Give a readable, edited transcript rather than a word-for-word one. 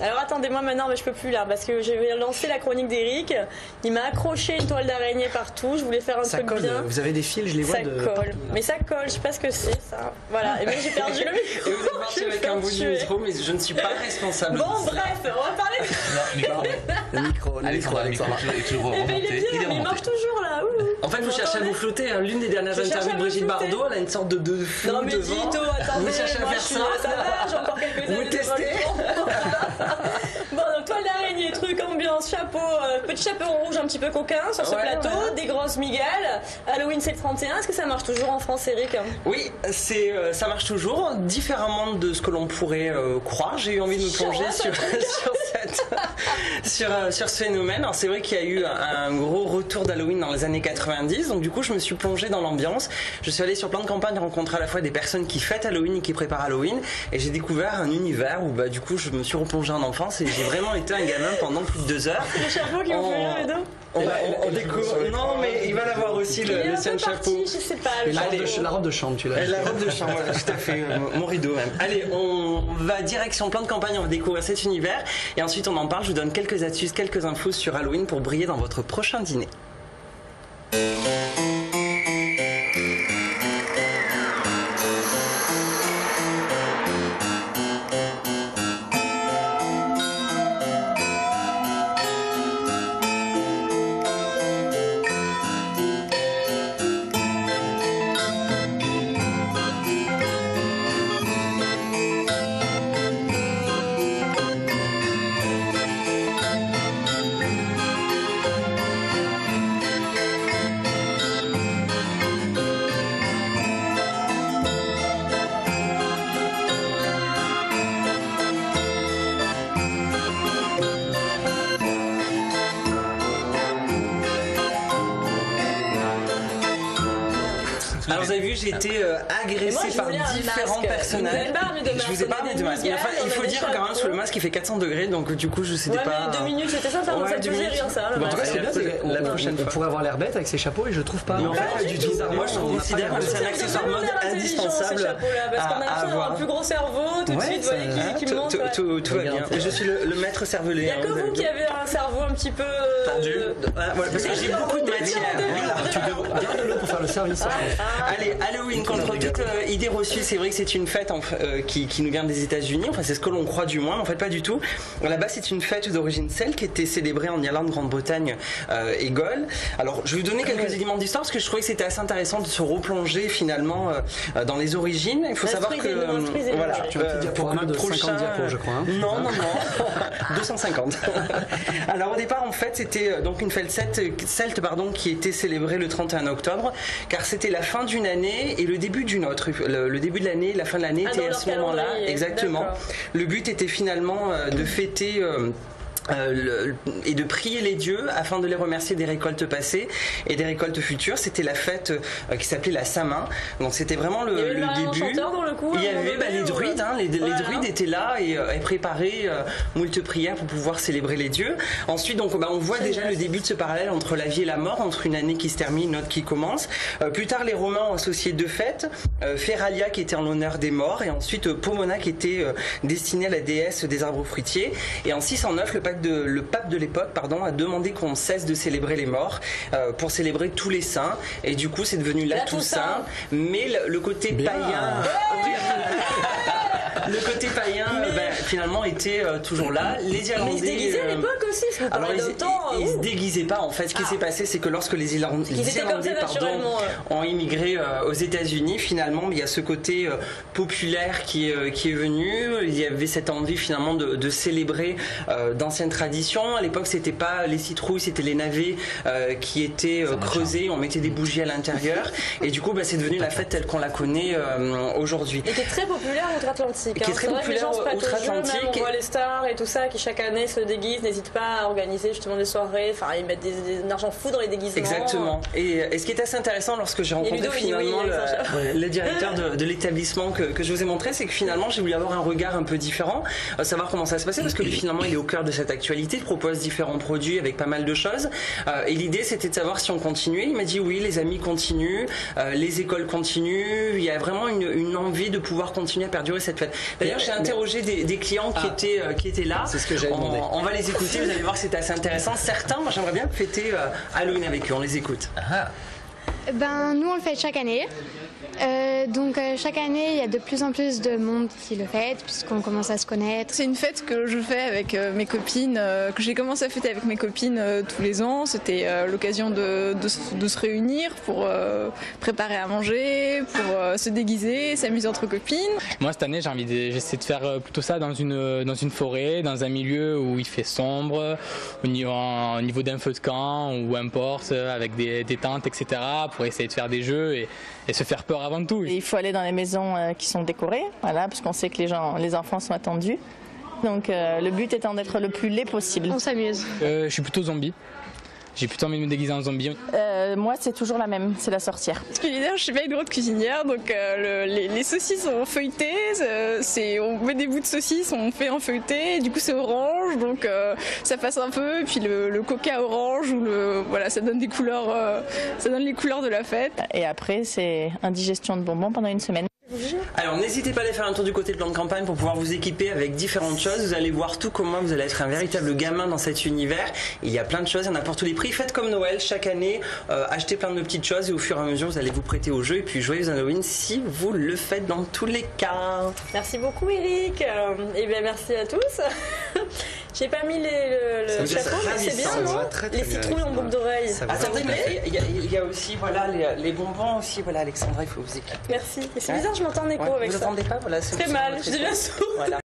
Alors attendez-moi maintenant, mais je peux plus là, parce que j'ai lancé la chronique d'Eric. Il m'a accroché une toile d'araignée partout. Je voulais faire un truc bien. Vous avez des fils, je les vois. Ça colle. Mais ça colle, je sais pas ce que c'est ça. Voilà. Et bien j'ai perdu le micro. Et vous êtes parti avec un bout du micro, mais je ne suis pas responsable. Bon bref, on va parler. Le micro, Alexandra. Eh ben, il est bien, mais il marche toujours là. En fait, vous cherchez à vous flotter. Hein. L'une des dernières interviews de Brigitte Bardot, elle a une sorte de flou devant. Non mais Dito, attendez, vous cherchez à faire ça. Ça va, j'ai encore quelques années. Vous testez. Bon, donc toile d'araignée, truc, ambiance, chapeau, petit chapeau rouge un petit peu coquin sur ce plateau, des grosses migales. Halloween c'est le 31, est-ce que ça marche toujours en France, Eric? Oui, ça marche toujours, différemment de ce que l'on pourrait croire. J'ai eu envie de me plonger sur ce phénomène. Alors c'est vrai qu'il y a eu un gros retour d'Halloween dans les années 90, donc du coup je me suis plongée dans l'ambiance. Je suis allée sur plein de campagnes rencontrer à la fois des personnes qui fêtent Halloween et qui préparent Halloween, et j'ai découvert un univers où du coup je me suis replongée en enfance et j'ai vraiment été un gamin pendant plus de 2 heures. C'est le chapeau qui vous fait rire, les deux. On découvre. Non, mais il va l'avoir aussi le sien de chapeau. Je sais pas. La robe de chambre, tu l'as. La robe de chambre, voilà, tout à fait. Mon rideau même. Allez, on va direction plein de campagnes, on va découvrir cet univers. Et ensuite, on en parle. Je vous donne quelques astuces, quelques infos sur Halloween pour briller dans votre prochain dîner. Alors vous avez vu, j'ai été agressé par différents personnages. Je vous ai pas amené de masque. Enfin, il faut dire quand même sous le masque il fait 400 degrés, donc du coup je sais pas. Mais 2 minutes c'était sympa, donc ça me faisait rire ça. En tout cas, c'est bien, la prochaine fois. On pourrait avoir l'air bête avec ses chapeaux et je trouve pas. Mais en fait, pas du tout. Moi je considère que c'est un accessoire mode indispensable parce qu'on a besoin d'un plus gros cerveau, tout de suite, vous voyez qui monte. Tout va bien. Je suis le maître cervelé. Il y a que vous qui avez un cerveau un petit peu tendu. Parce que j'ai beaucoup de matière. Garde-le pour faire le service. Allez, Halloween, contre toute idée reçue, c'est vrai que c'est une fête qui nous vient des États-Unis, enfin c'est ce que l'on croit du moins, mais en fait pas du tout. Là-bas c'est une fête d'origine celte qui était célébrée en Irlande, Grande-Bretagne et Galles. Alors je vais vous donner quelques éléments d'histoire parce que je trouvais que c'était assez intéressant de se replonger finalement dans les origines. Il faut savoir que voilà, tu as un petit diaporama de 50 diapos je crois. Non, 250. Alors au départ en fait c'était donc une fête celte qui était célébrée le 31 octobre car c'était la fin d'une année et le début d'une autre. Le début de l'année, la fin de l'année était à ce moment-là. Exactement. Le but était finalement de fêter et de prier les dieux afin de les remercier des récoltes passées et des récoltes futures. C'était la fête qui s'appelait la Samin. Donc c'était vraiment le début. Il y avait les druides, les druides étaient là et préparaient moult prières pour pouvoir célébrer les dieux. Ensuite donc on voit déjà le début de ce parallèle entre la vie et la mort, entre une année qui se termine, une autre qui commence. Plus tard les Romains ont associé 2 fêtes, Feralia qui était en l'honneur des morts et ensuite Pomona qui était destinée à la déesse des arbres fruitiers. Et en 609 le pape de l'époque a demandé qu'on cesse de célébrer les morts pour célébrer tous les saints et du coup c'est devenu la Toussaint, mais le côté païen le côté païen finalement était toujours là. Les Irlandais, mais ils se déguisaient à l'époque aussi. Alors ils se déguisaient pas en fait. Ce qui s'est passé c'est que lorsque les Irlandais ont immigré aux États-Unis, finalement il y a ce côté populaire qui est venu. Il y avait cette envie finalement de célébrer d'anciennes traditions. À l'époque c'était pas les citrouilles, c'était les navets qui étaient creusés. On mettait des bougies à l'intérieur et du coup c'est devenu la fête telle qu'on la connaît aujourd'hui. Et qui est très populaire outre-Atlantique. Qui est très populaire outre-Atlantique. On voit les stars et tout ça qui chaque année se déguisent, n'hésitent pas à organiser justement des soirées. Enfin, ils mettent de l'argent fou dans les déguisements. Exactement. Et ce qui est assez intéressant lorsque j'ai rencontré finalement le directeur de l'établissement que je vous ai montré, c'est que finalement j'ai voulu avoir un regard un peu différent, savoir comment ça se passait parce que lui finalement il est au cœur de cette actualité, il propose différents produits avec pas mal de choses. Et l'idée c'était de savoir si on continuait. Il m'a dit oui, les amis continuent, les écoles continuent. Il y a vraiment une envie de pouvoir continuer à perdurer cette fête. D'ailleurs, j'ai interrogé des clients clients qui étaient là. C'est ce que j'avais demandé. On va les écouter, vous allez voir que c'est assez intéressant. Certains, moi j'aimerais bien fêter Halloween avec eux, on les écoute. Nous on le fait chaque année. Chaque année, il y a de plus en plus de monde qui le fête puisqu'on commence à se connaître. C'est une fête que je fais avec mes copines, que j'ai commencé à fêter avec mes copines tous les ans. C'était l'occasion de se réunir pour préparer à manger, pour se déguiser, s'amuser entre copines. Moi cette année j'essaie de faire plutôt ça dans une forêt, dans un milieu où il fait sombre, au niveau d'un feu de camp ou importe, avec des tentes, etc. pour essayer de faire des jeux et se faire peur avant tout. Il faut aller dans les maisons qui sont décorées, voilà, parce qu'on sait que les enfants sont attendus. Donc le but étant d'être le plus laid possible. On s'amuse. Je suis plutôt zombie. J'ai plutôt envie de me déguiser en zombie. Moi, c'est toujours la même, c'est la sorcière. Culinaire, je suis pas une grande cuisinière, donc les saucisses sont feuilletées. On met des bouts de saucisses, on fait en feuilleté. Du coup, c'est orange, donc ça passe un peu. Et puis le coca orange, voilà, ça donne des couleurs, ça donne les couleurs de la fête. Et après, c'est indigestion de bonbons pendant une semaine. Alors n'hésitez pas à aller faire un tour du côté de plan de campagne pour pouvoir vous équiper avec différentes choses. Vous allez voir tout comment vous allez être un véritable gamin dans cet univers. Il y a plein de choses, il y en a pour tous les prix. Faites comme Noël chaque année, achetez plein de petites choses et au fur et à mesure vous allez vous prêter au jeu. Et puis joyeux Halloween si vous le faites dans tous les cas. Merci beaucoup Eric. Et bien merci à tous. J'ai pas mis le chapeau, mais c'est bien, non? Les citrouilles en boucle d'oreille. Attendez, mais il y a aussi voilà, les bonbons aussi. Voilà, Alexandra, il faut vous équiper. Merci. Et c'est bizarre, je m'entends en écho avec vous ça. Vous n'entendez pas, voilà. Très mal, je deviens sourde. Voilà.